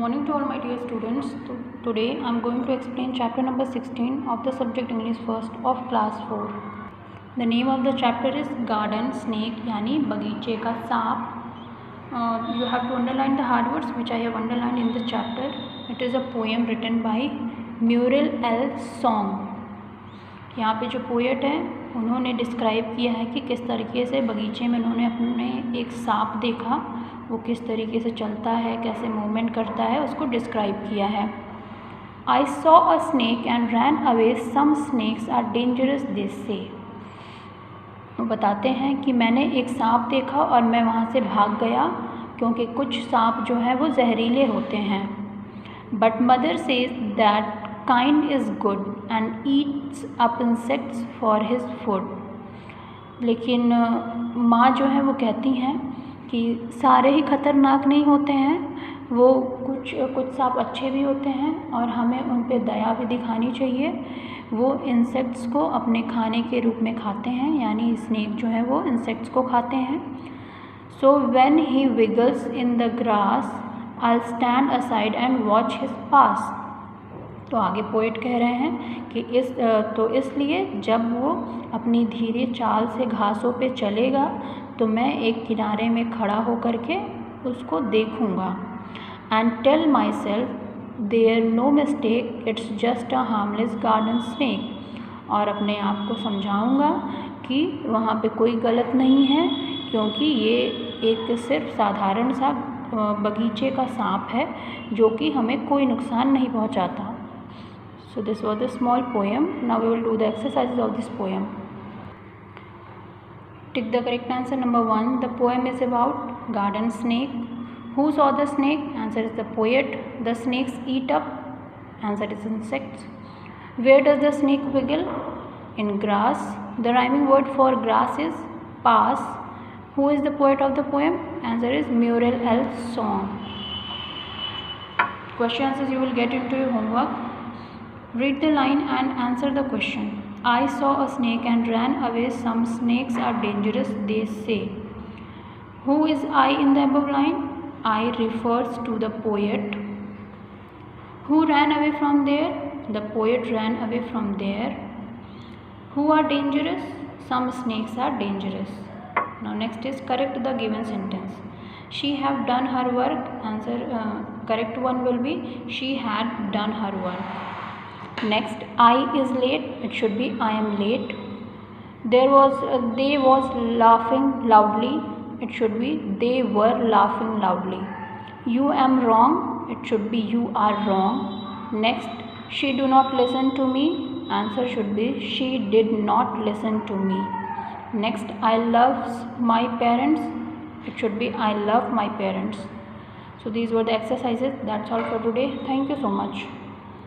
morning to all my dear students. Today I am going to explain chapter number 16 of the subject English first of class 4. The name of the chapter is Garden Snake यानी बगीचे का सांप. You have to underline the hard words which I have underlined in the chapter. It is a poem written by Muriel L. Song. यहाँ पे जो poet है उन्होंने describe किया है कि किस तरीके से बगीचे में उन्होंने अपने एक सांप देखा, वो किस तरीके से चलता है, कैसे मूवमेंट करता है, उसको डिस्क्राइब किया है. I saw a snake and ran away, some snakes are dangerous they say. वो बताते हैं कि मैंने एक सांप देखा और मैं वहाँ से भाग गया क्योंकि कुछ सांप जो हैं वो जहरीले होते हैं. But mother says that kind is good and Yeats up insects for his food. लेकिन माँ जो है वो कहती हैं कि सारे ही ख़तरनाक नहीं होते हैं, वो कुछ सांप अच्छे भी होते हैं और हमें उन पे दया भी दिखानी चाहिए. वो इंसेक्ट्स को अपने खाने के रूप में खाते हैं, यानी स्नेक जो है वो इंसेक्ट्स को खाते हैं. So when he wiggles in the grass I stand aside and watch his pass. तो आगे पोएट कह रहे हैं कि इसलिए जब वो अपनी धीरे चाल से घासों पे चलेगा तो मैं एक किनारे में खड़ा होकर के उसको देखूंगा. And tell myself there no mistake, it's just a harmless garden snake. और अपने आप को समझाऊंगा कि वहाँ पे कोई गलत नहीं है क्योंकि ये एक सिर्फ साधारण सा बगीचे का सांप है जो कि हमें कोई नुकसान नहीं पहुँचाता. So this was a small poem. Now we will do the exercises of this poem. Tick the correct answer. Number 1. The poem is about garden snake. Who saw the snake? Answer is the poet. The snakes eat up. Answer is insects. Where does the snake wiggle? In grass. The rhyming word for grass is pass. Who is the poet of the poem? Answer is Muriel L. Song. Questions you will get into your homework. Read the line and answer the question. I saw a snake and ran away. Some snakes are dangerous, they say. Who is I in the above line? I refers to the poet. Who ran away from there? The poet ran away from there. Who are dangerous? Some snakes are dangerous. Now next is correct the given sentence. She have done her work. Answer correct one will be she had done her work. Next, I is late. It should be I am late. They was laughing loudly. It should be they were laughing loudly. You am wrong. It should be you are wrong. Next, she do not listen to me. Answer should be she did not listen to me. Next, I loves my parents. It should be I love my parents. So these were the exercises. That's all for today. Thank you so much.